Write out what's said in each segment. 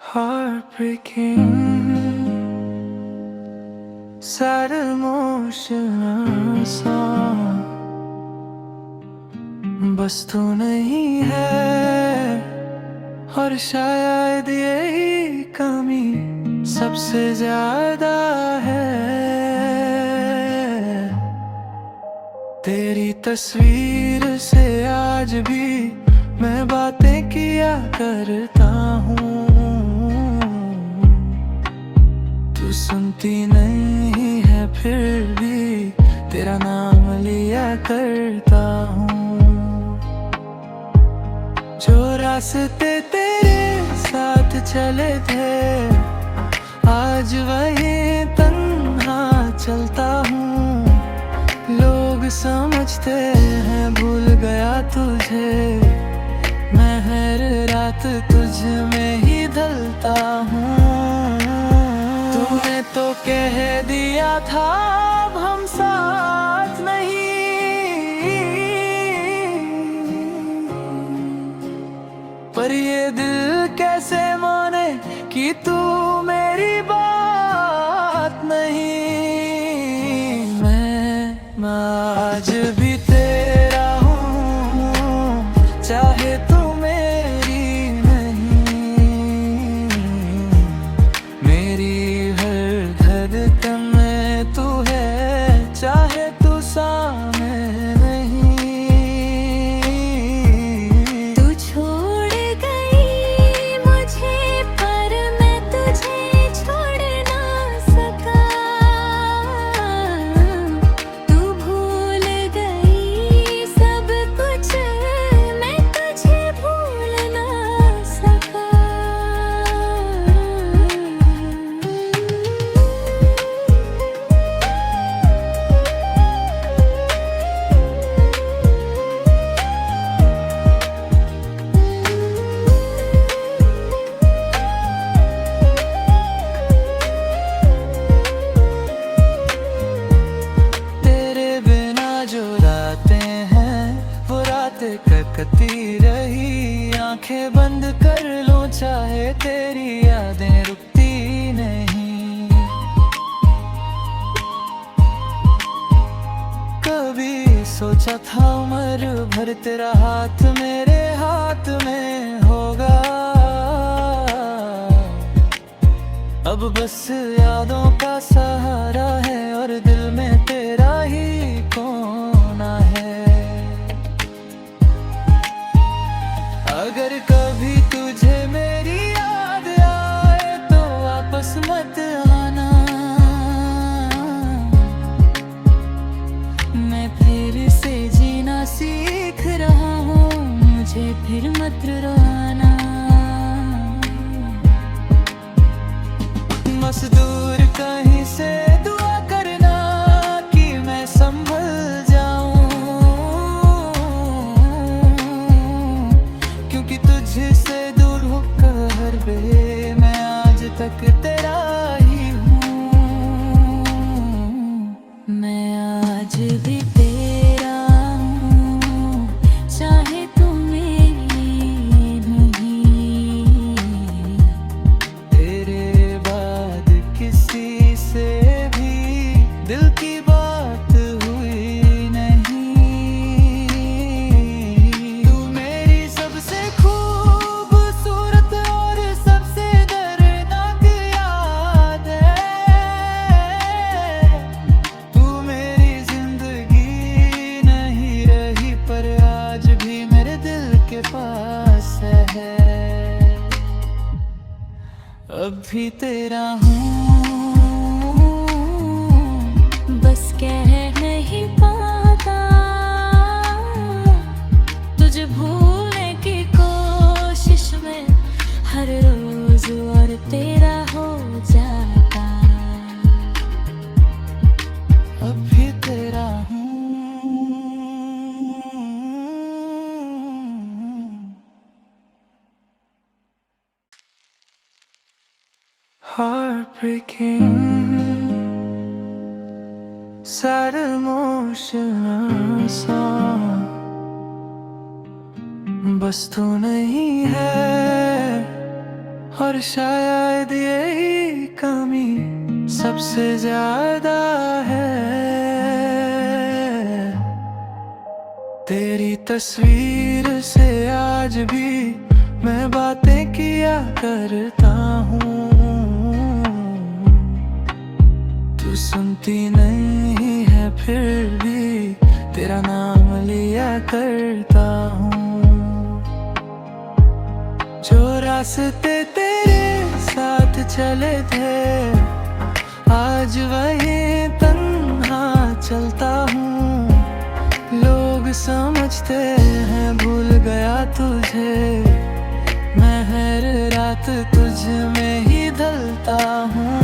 Heartbreaking, sad emotional song. बस तू नहीं है और शायद यही कमी सबसे ज्यादा है। तेरी तस्वीर से आज भी मैं बातें किया करता हूँ। तू सुनती नहीं है फिर भी तेरा नाम लिया करता हूँ। जो रास्ते तेरे साथ चले थे आज वहीं तन्हा चलता हूँ। लोग समझते हैं भूल गया तुझे, मैं हर रात तुझ में ही ढलता हूँ। तूने तो कह दिया था अब हम साथ नहीं, पर ये दिल कैसे माने कि तू मेरी बात नहीं। मैं आज भी तेरा हूँ चाहे तू मेरी नहीं। मेरी हर धड़कन में तू है चाहे तू सामने नहीं। तू छोड़ गई मुझे पर मैं तुझे छोड़ ना सका। तू भूल गई सब कुछ मैं तुझे भूल ना सका। तेरे बिना जो रातें हैं वो रातें कटती रही। आंखें बंद कर लूं चाहे तेरी यादें रुकती नहीं। कभी सोचा था उम्र भर तेरा हाथ मेरे हाथ में होगा। अब बस यादों का सहारा है और दिल में तेरा ही कोना है। अगर कभी तुझे मेरी याद आए तो वापस मत आना। मैं फिर से जीना सीख रहा हूँ मुझे फिर मत रुलाना। मजदूर कहीं से दुआ करना कि मैं संभल जाऊं, क्योंकि तुझसे दूर होकर बे मैं आज तक तेरा ही हूँ। मैं आज भी तेरा हूँ चाहे तू मेरी नहीं। तेरे बाद किसी से भी दिल की बात हुई नहीं। तू मेरी सबसे खूबसूरत और सबसे दर्दनाक याद है। तू मेरी जिंदगी नहीं रही पर आज भी मेरे दिल के पास है। अब भी तेरा हूँ बस कह नहीं पाता तुझे भूलने की कोशिश में हर रोज और तेरा हो जाता। अब भी तेरा हूँ। Heartbreaking, sad emotional song. बस तू नहीं है और शायद यही कमी सबसे ज्यादा है। तेरी तस्वीर से आज भी मैं बातें किया करता हूँ। तू सुनती नहीं है फिर भी तेरा नाम लिया करता हूँ। जो रास्ते तेरे साथ चले थे आज वहीं तन्हा चलता हूँ। लोग समझते हैं भूल गया तुझे, मैं हर रात तुझ में ही ढलता हूँ।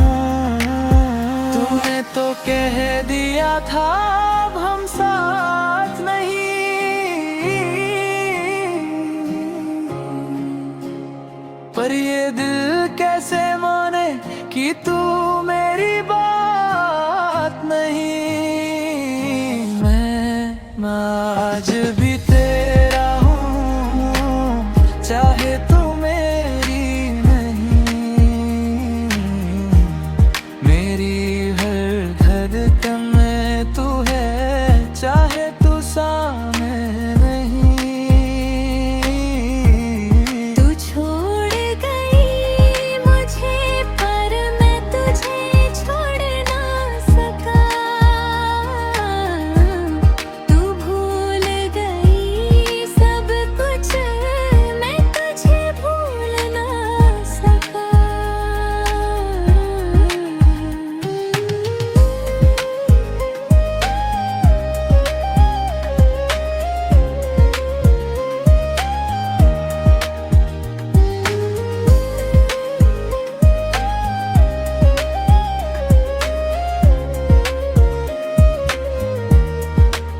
तूने तो कह दिया था अब हम साथ नहीं, पर ये दिल कैसे माने कि तू मेरी बात नहीं। मैं आज भी तेरा हूँ, चाहे तू मेरी नहीं। मेरी हर धड़कन में तू है, चाहे तू सामने नहीं। तू छोड़ गई मुझे पर मैं तुझे छोड़ ना सका। तू भूल गई सब कुछ, मैं तुझे भूल ना सका।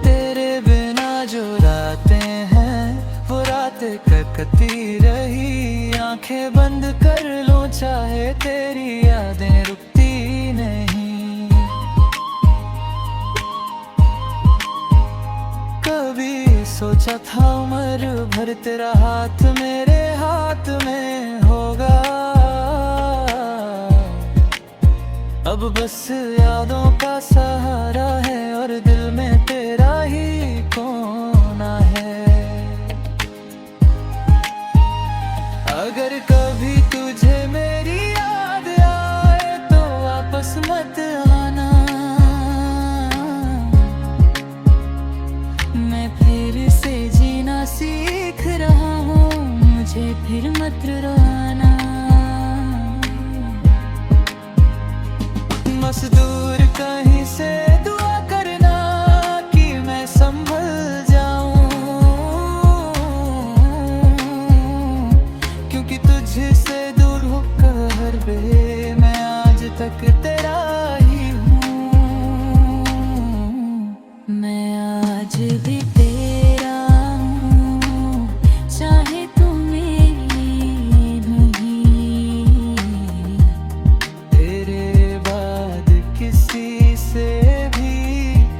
तेरे बिना जो रातें हैं वो रातें कटती रही। आंखें बंद कर लूं चाहे तेरी यादें रुकती नहीं। कभी सोचा था उम्र भर तेरा हाथ मेरे हाथ में होगा। अब बस यादों का सहारा है और दिल में तेरा ही कोना है। अगर कभी तुझे मेरी याद आए तो वापस मत आना। मैं फिर से जीना सीख रहा हूँ, मुझे फिर मत रुलाना। मजदूर कहीं से दुआ करना कि मैं संभल जाऊं, क्योंकि तुझसे दूर होकर बे मैं आज तक तेरा ही हूँ। मैं आज भी तेरा हूँ, चाहे तू मेरी नहीं। तेरे बाद किसी से भी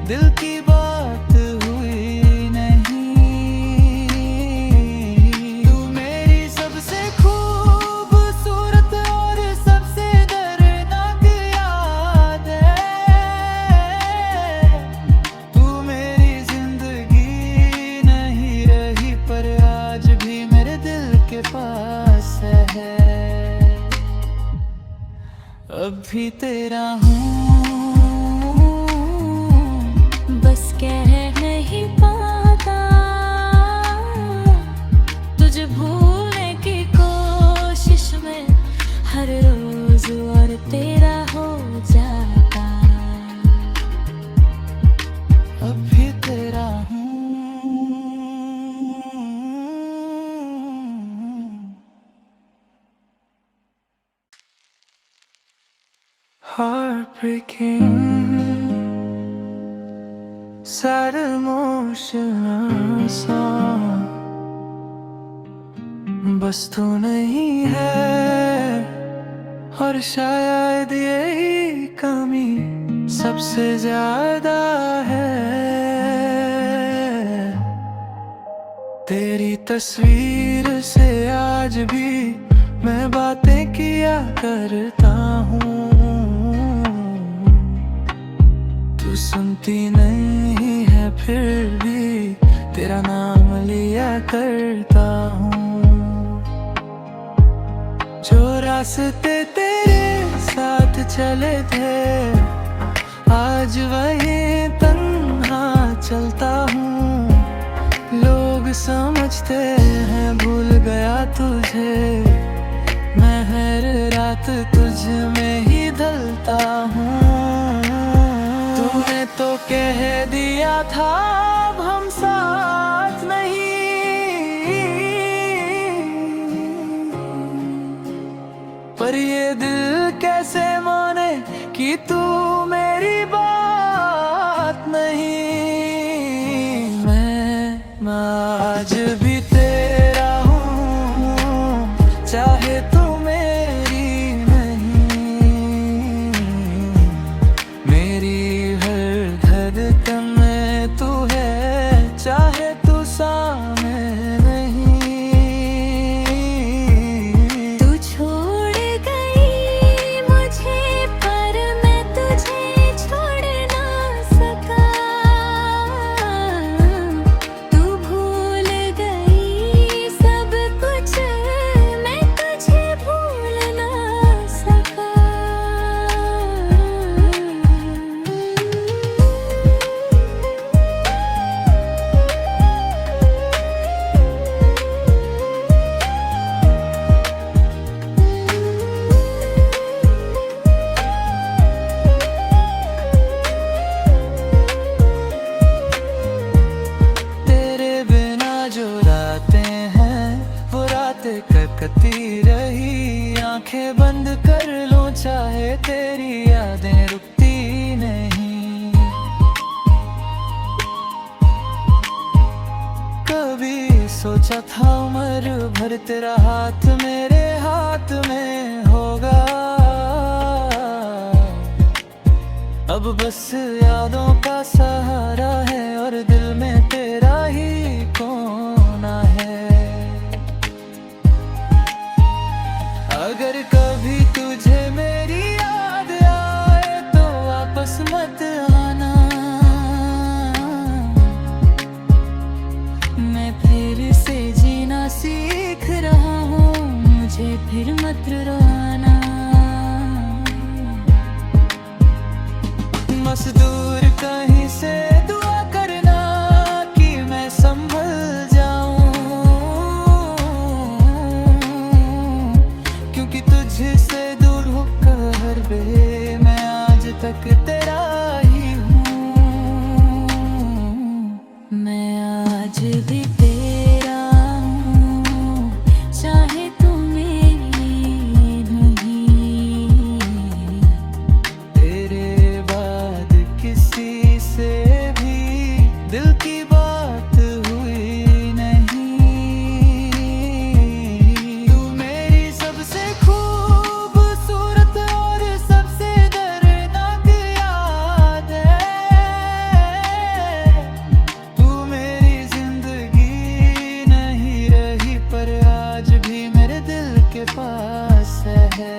दिल की बात हुई नहीं। तू मेरी सबसे खूबसूरत और सबसे दर्दनाक याद है। तू मेरी जिंदगी नहीं रही पर आज भी मेरे दिल के पास है। अब भी तेरा हूँ, बस कह नहीं पाता तुझे भूलने की कोशिश में हर रोज और तेरा हो जाता। अब भी तेरा हूँ। Heartbreaking, sad emotional song। बस तू नहीं है और शायद यही कमी सबसे ज्यादा है। तेरी तस्वीर से आज भी मैं बातें किया करता हूँ, तू सुनती नहीं है फिर भी तेरा नाम लिया करता हूँ। जो रास्ते तेरे साथ चले थे आज वहीं तन्हा चलता हूँ। लोग समझते हैं भूल गया तुझे, मैं हर रात तुझ में ही ढलता हूँ। तूने तो कह दिया था अब हम साथ नहीं, पर ये दिल कैसे माने कि तू मेरी बात नहीं। मैं आज भी तेरा हूँ, चाहे तू मेरी नहीं। मेरी हर धड़कन में तू है, चाहे तू सामने नहीं। तू छोड़ गई मुझे पर मैं तुझे छोड़ ना सका। तू भूल गई सब कुछ, मैं तुझे भूल ना सका। तेरे बिना जो रातें हैं वो रातें कटती रही। आंखें बंद कर लूं चाहे तेरी यादें रुकती नहीं। कभी सोचा था उम्र भर तेरा हाथ मेरे हाथ में होगा, अब बस यादों का सहारा है और दिल में तेरा ही कोना है। अगर कभी तुझे मेरी याद आए तो वापस मत आना, मैं फिर से जीना सीख रहा हूँ, मुझे फिर मत रोना। मजदूर कहीं से दुआ करना कि मैं संभल जाऊं, क्योंकि तुझसे दूर होकर बे मैं आज तक तेरा ही हूँ। मैं आज भी तेरा हूँ, चाहे तू मेरी नहीं। तेरे बाद किसी से भी दिल की बात हुई नहीं। तू मेरी सबसे खूबसूरत और सबसे दर्दनाक याद है। तू मेरी जिंदगी नहीं रही पर आज भी मेरे दिल के पास है।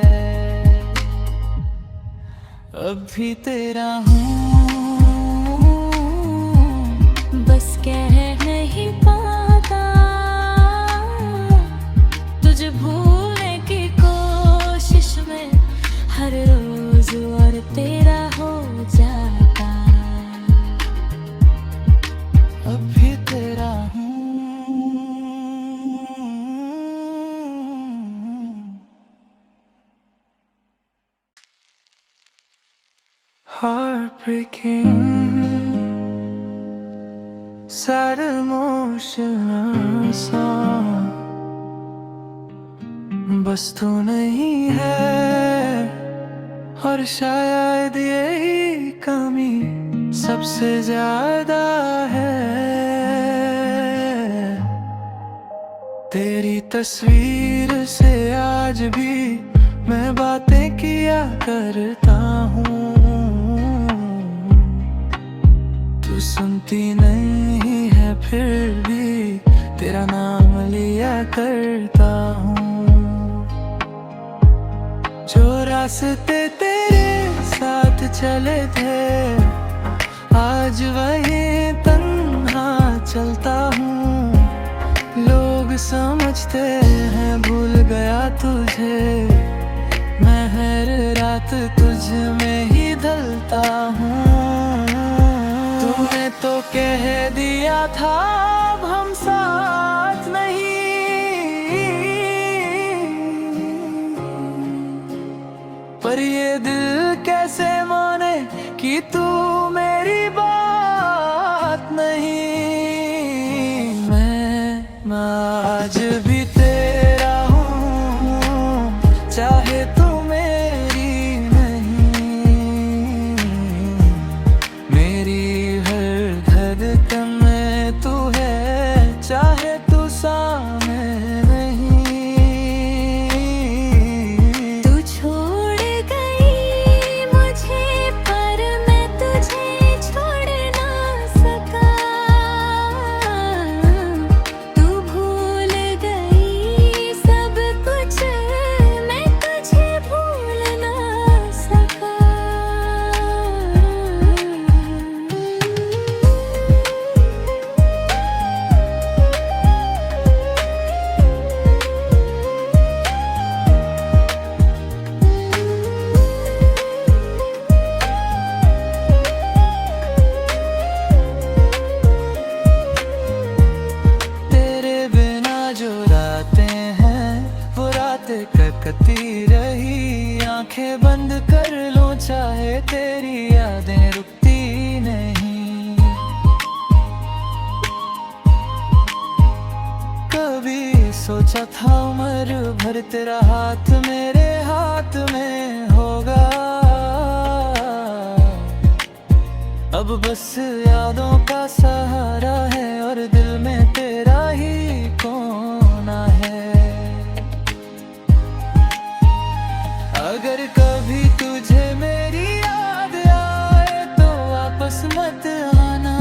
अब भी तेरा हूँ, बस कह नहीं पाता, तुझे भूलने की कोशिश में हर रोज और तेरा हो जाता। अब भी तेरा हूँ। Heartbreaking, sad emotional song, बस तू नहीं है और शायद यही कमी सबसे ज्यादा है। तेरी तस्वीर से आज भी मैं बातें किया करता हूँ, तू सुनती नहीं है फिर भी तेरा नाम लिया करता हूँ। रास्ते तेरे साथ चले थे, आज वही तन्हा चलता हूँ। लोग समझते हैं भूल गया तुझे, मैं हर रात तुझ में ही ढलता हूँ। तूने तो कह दिया था अब हम साथ नहीं, पर ये दिल कैसे माने कि तू मेरी बात नहीं। मैं आज भी तेरा हूँ, चाहे तू मेरी नहीं। मेरी हर धड़कन में तू है, चाहे तू सामने नहीं। तू छोड़ गई मुझे पर मैं तुझे छोड़ ना सका। तू भूल गई सब कुछ, मैं तुझे भूल ना सका। तेरे बिना जो रातें हैं वो रातें कटती रही। आंखें बंद कर लूं चाहे तेरी यादें रुकती नहीं। कभी सोचा था उम्र भर तेरा हाथ मेरे हाथ में होगा, अब बस यादों का सहारा है और दिल में तेरा ही कोना है। अगर कभी तुझे मेरी याद आए तो वापस मत आना,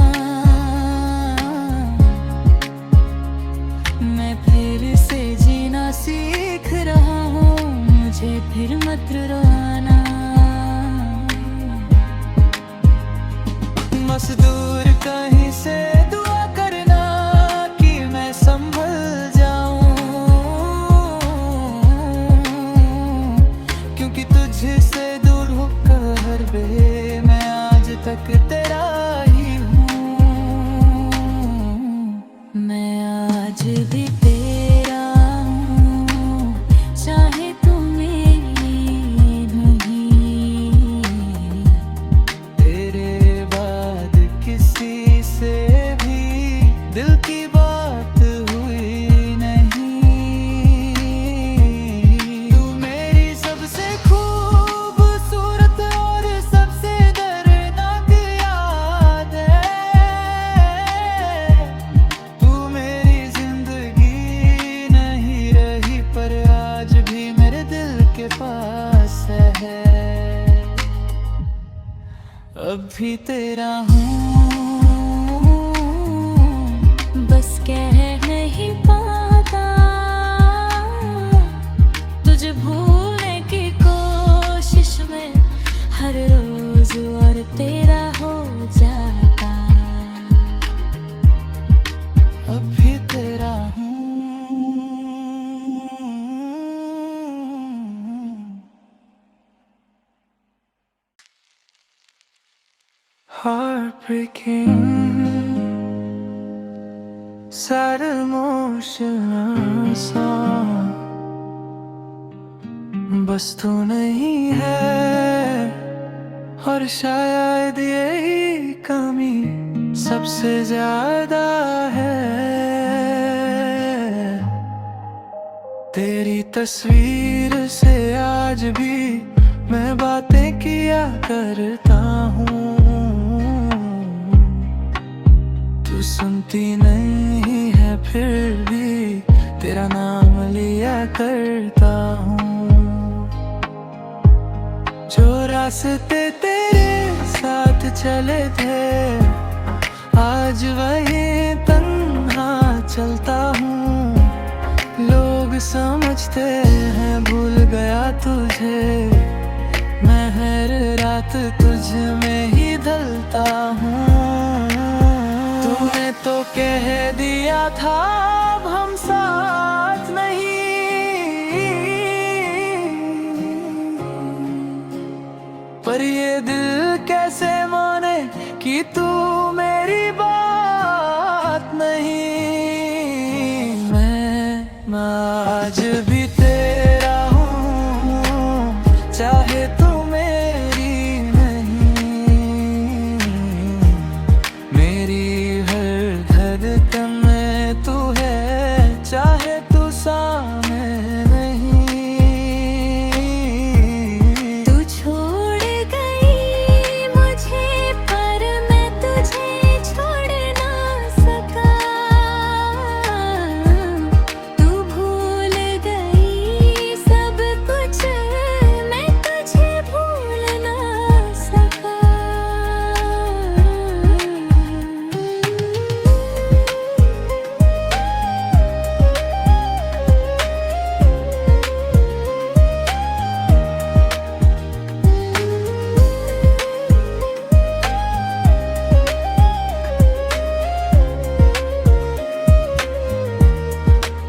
मैं फिर से जीना सीख रहा हूँ, मुझे फिर मत रोना। मजदूर कहीं से दुआ करना कि मैं संभल जाऊं, क्योंकि तुझसे दूर होकर बे मैं आज तक तेरा ही हूँ। मैं आज भी तेरा हूँ, चाहे तू मेरी नहीं। तेरे बाद किसी से भी दिल की बात हुई नहीं। तू मेरी सबसे खूबसूरत और सबसे दर्दनाक याद है। तू मेरी जिंदगी नहीं रही पर आज भी मेरे दिल के पास है। अब भी तेरा हूँ, बस कह नहीं पाता, तुझे भूलने की कोशिश में हर रोज और तेरा हो जाता। अब भी तेरा हूँ। Heartbreaking, sad emotional song, बस तू नहीं है और शायद यही कमी सबसे ज्यादा है। तेरी तस्वीर से आज भी मैं बातें किया करता हूँ। तू सुनती नहीं है फिर भी तेरा नाम लिया करता हूँ। जो रास्ते तेरे साथ चले थे, आज वही तन्हा चलता हूँ। लोग समझते हैं भूल गया तुझे, तुझ में ही ढलता हूँ। तूने तो कह दिया था अब हम साथ नहीं, पर ये दिल कैसे माने कि तू मेरी बात नहीं। मैं आज भी तेरा हूँ, चाहे तू मेरी नहीं। मेरी हर धड़कन में तू है, चाहे तू सामने नहीं। तू छोड़ गई मुझे पर मैं तुझे छोड़ ना सका। तू भूल गई सब कुछ, मैं तुझे भूल ना सका।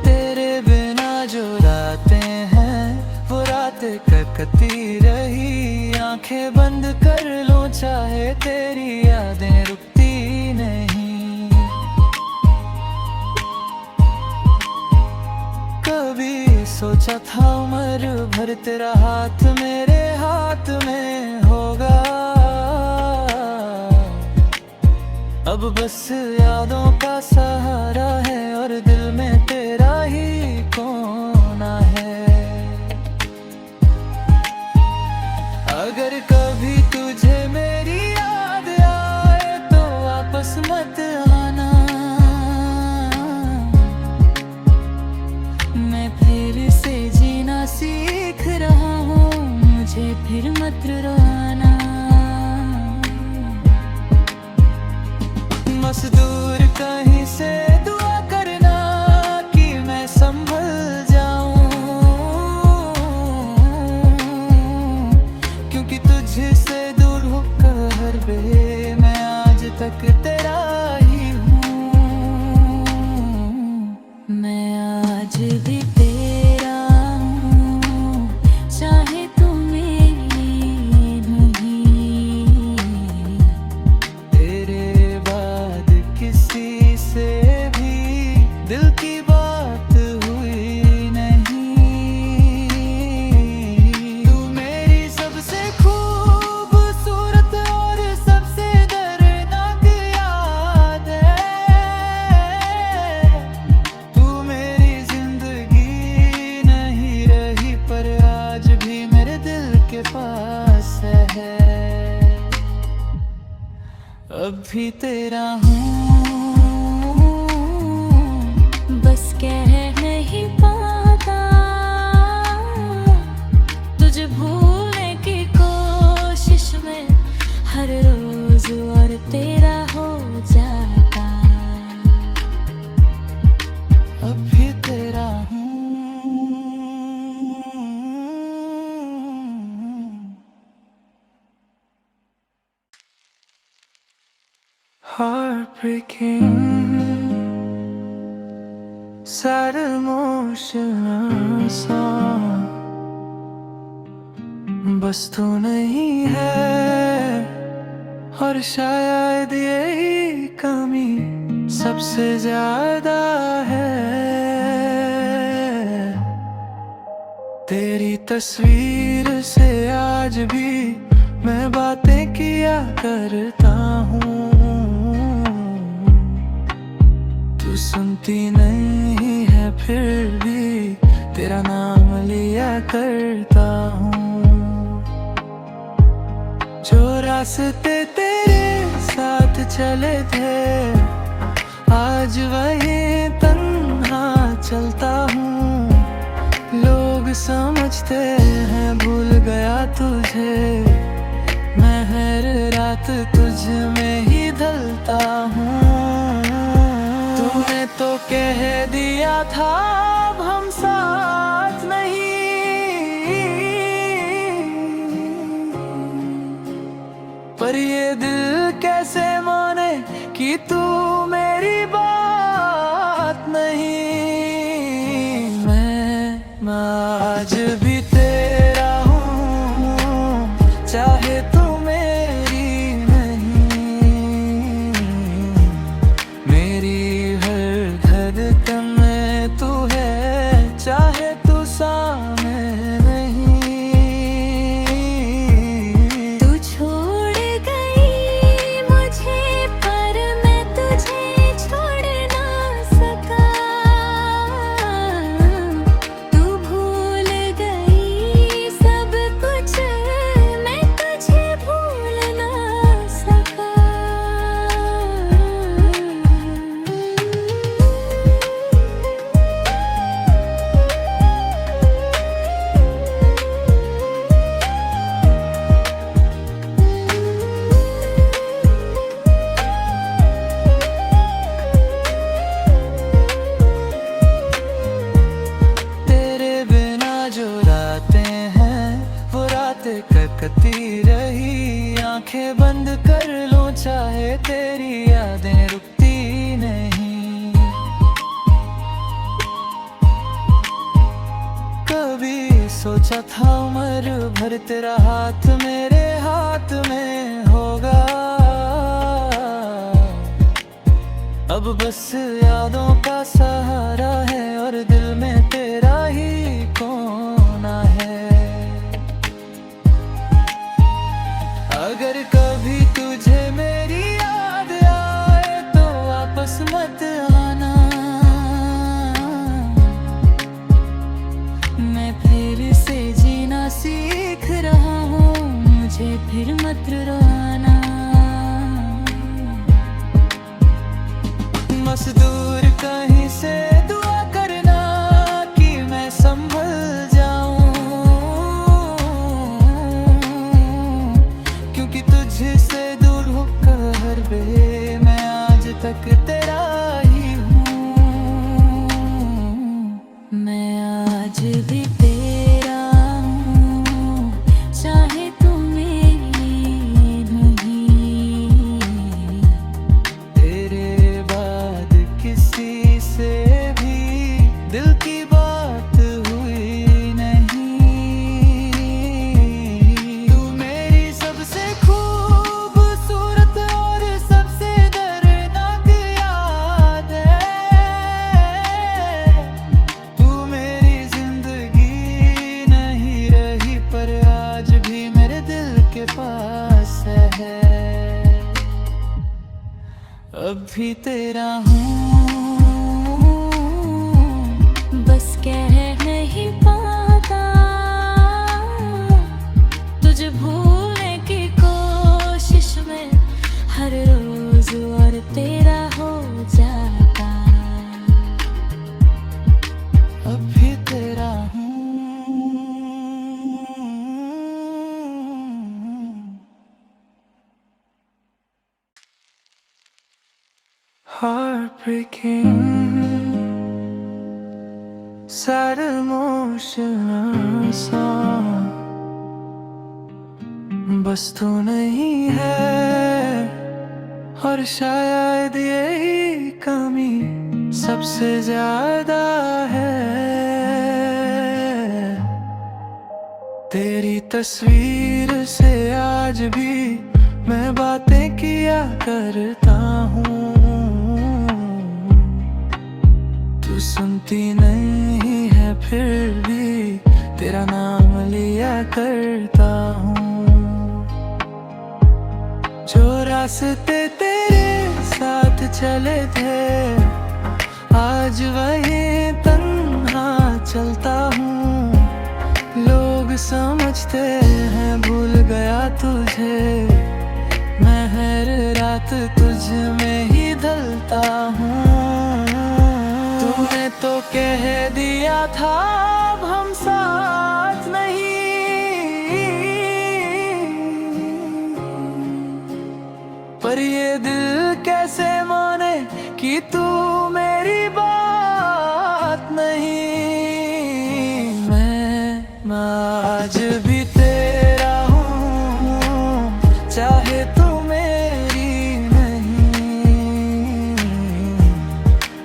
तेरे बिना जो रातें हैं वो रातें कटती रही। आंखें बंद कर लूं चाहे तेरी यादें रुकती नहीं। कभी सोचा था उम्र भर तेरा हाथ मेरे हाथ में होगा। अब बस यादों का सहारा है और दिल में तेरा ही कोना है। अगर कभी तुझे मेरी याद आए तो वापस मत आना। मैं फिर से जीना सीख रहा हूँ, मुझे फिर मत रोना। मजदूर कहीं से दुआ करना कि मैं संभल जाऊं, क्योंकि तुझसे दूर होकर बे मैं आज तक तेरा ही हूँ। मैं आज भी तेरा हूँ, चाहे तू मेरी नहीं। तेरे बाद किसी से भी दिल की बात हुई नहीं। तू मेरी सबसे खूबसूरत और सबसे दर्दनाक याद है। तू मेरी जिंदगी नहीं रही पर आज भी मेरे दिल के पास है। अब भी तेरा हूँ, बस कह नहीं पाता तुझे भूलने की कोशिश में हर रोज और तेरा हो जाता। अब भी तेरा हूँ। Heartbreaking, sad emotional song। बस तू नहीं है और शायद यही कमी सबसे ज्यादा है। तेरी तस्वीर से आज भी मैं बातें किया करता हूँ। तू सुनती नहीं है फिर भी तेरा नाम लिया करता हूँ। जो रास्ते तेरे साथ चले थे आज वहीं तन्हा चलता हूँ। लोग समझते हैं भूल गया तुझे, मैं हर रात तुझ में ही ढलता हूँ। तूने तो कह दिया था अब हम साथ नहीं, आज भी तेरा हूँ, चाहे तू मेरी नहीं। मेरी हर धड़कन में तू है, चाहे तू सामने नहीं। तू छोड़ गई मुझे पर मैं तुझे छोड़ ना सका। तू भूल गई सब कुछ, मैं तुझे भूल ना सका। तेरे बिना जो रातें हैं, वो रातें कटती रही। आंखें बंद कर लूं चाहे तेरी यादें रुकती नहीं। कभी सोचा था उम्र भर तेरा हाथ मेरे हाथ में होगा। अब बस यादों का सहारा है और दिल में तेरा ही कोना है। अगर कभी तुझे मेरी याद आए तो वापस मत आना। मैं फिर से जीना सीख रहा हूँ, मुझे फिर मत रुलाना। मजदूर कहीं से दुआ करना कि मैं संभल जाऊं। क्योंकि तुझसे दूर होकर बे मैं आज तक तेरा ही हूँ। मैं आज भी तेरा हूँ, चाहे तू मेरी नहीं। तेरे बाद किसी से भी दिल की बात हुई नहीं। तू मेरी सबसे खूबसूरत और सबसे दर्दनाक याद है। तू मेरी जिंदगी नहीं रही पर आज भी मेरे दिल के पास है। अब भी तेरा हूँ, बस कह नहीं पाता। तुझे भूलने की कोशिश में हर रोज और तेरा हो जाता। अब भी तेरा हूँ। Heartbreaking, sad emotional song। बस तू नहीं है और शायद यही कमी सबसे ज्यादा है। तेरी तस्वीर से आज भी मैं बातें किया करता हूँ। तू सुनती नहीं है फिर भी तेरा नाम लिया करता हूँ। जो रास्ते तेरे साथ चले थे आज वहीं तन्हा चलता हूँ। लोग समझते हैं भूल गया तुझे, मैं हर रात तुझ में ही ढलता हूँ। तूने तो कह दिया था अब हम साथ नहीं, पर ये दिल कैसे माने कि तू मेरी बात नहीं। मैं आज भी तेरा हूँ, चाहे तू मेरी नहीं।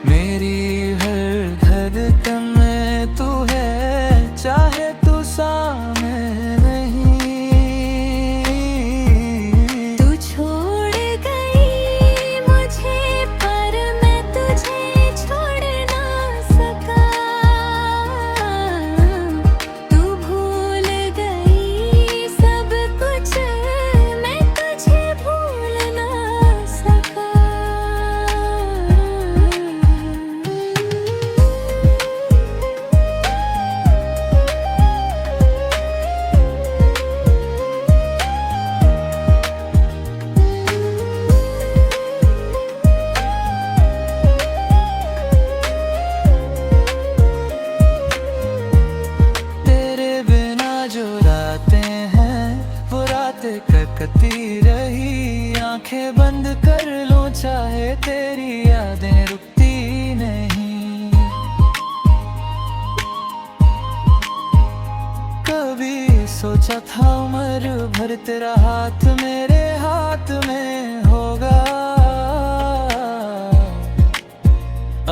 मेरी हर धड़कन में तू है, है तू सामने नहीं। तू छोड़ गई मुझे पर मैं तुझे छोड़ ना सका। तू भूल गई सब कुछ मैं तुझे भूल ना सका। तेरे बिना जो रातें हैं वो रातें कटती रही। आंखें बंद कर लूं चाहे तेरी यादें रुकती नहीं। कभी सोचा था उम्र भर तेरा हाथ मेरे हाथ में होगा।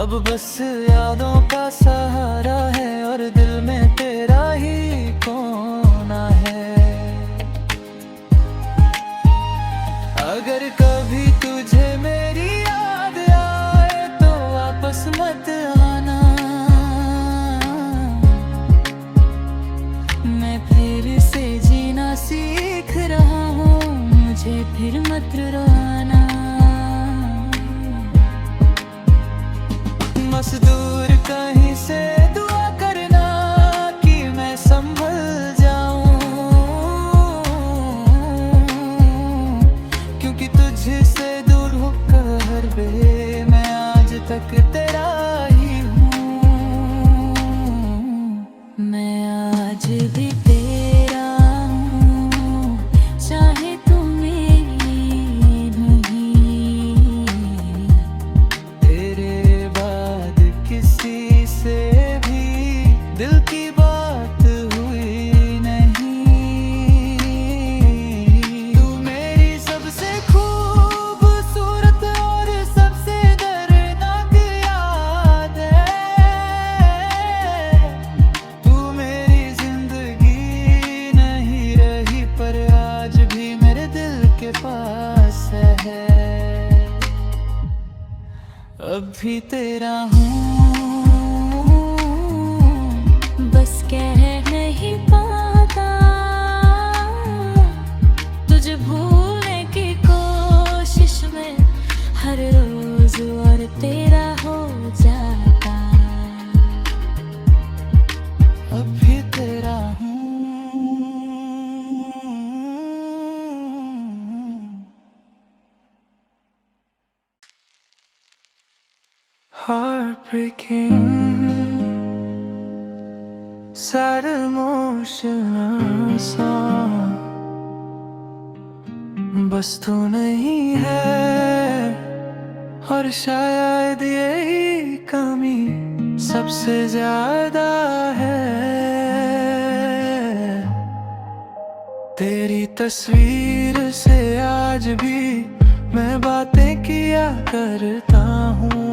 अब बस यादों का सहारा है और दिल में तेरा ही कोना है। अगर कभी तुझे मेरी याद आए तो वापस मत आना। मैं फिर से जीना सीख रहा हूँ, मुझे फिर मत रोना। मजदूर कहीं से दुआ करना कि मैं संभल जाऊं। क्योंकि तुझसे दूर होकर बे मैं आज तक तेरा ही हूँ। मैं आज भी तेरा हूँ चाहे तू मेरी नहीं। तेरे बाद किसी से भी दिल की बात हुई नहीं। तू मेरी सबसे खूबसूरत और सबसे दर्दनाक याद है। तू मेरी जिंदगी नहीं रही पर आज भी मेरे दिल के पास है। अब भी तेरा हूँ, बस कह नहीं पाता तुझे भूलने की कोशिश में हर रोज और तेरा हो जाता। अब भी तेरा हूँ। Heartbreaking, sad emotional song। बस तू नहीं है और शायद यही कमी सबसे ज्यादा है। तेरी तस्वीर से आज भी मैं बातें किया करता हूँ।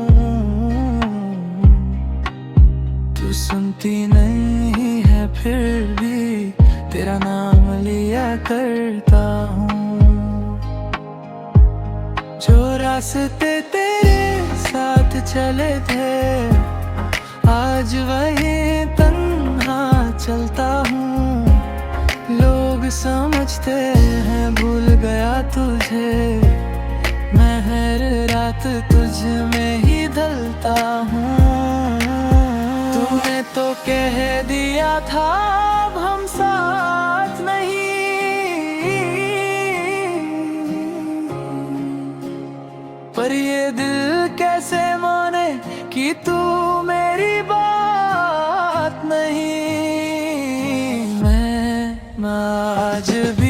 तू सुनती नहीं है फिर भी तेरा नाम लिया करता हूँ। जो रास्ते तेरे साथ चले थे आज वहीं तन्हा चलता हूँ। लोग समझते हैं भूल गया तुझे, मैं हर रात तुझ में ही ढलता हूँ। तूने तो कह दिया था अब हम साथ नहीं, पर ये दिल कैसे माने कि तू मेरी बात नहीं। मैं आज भी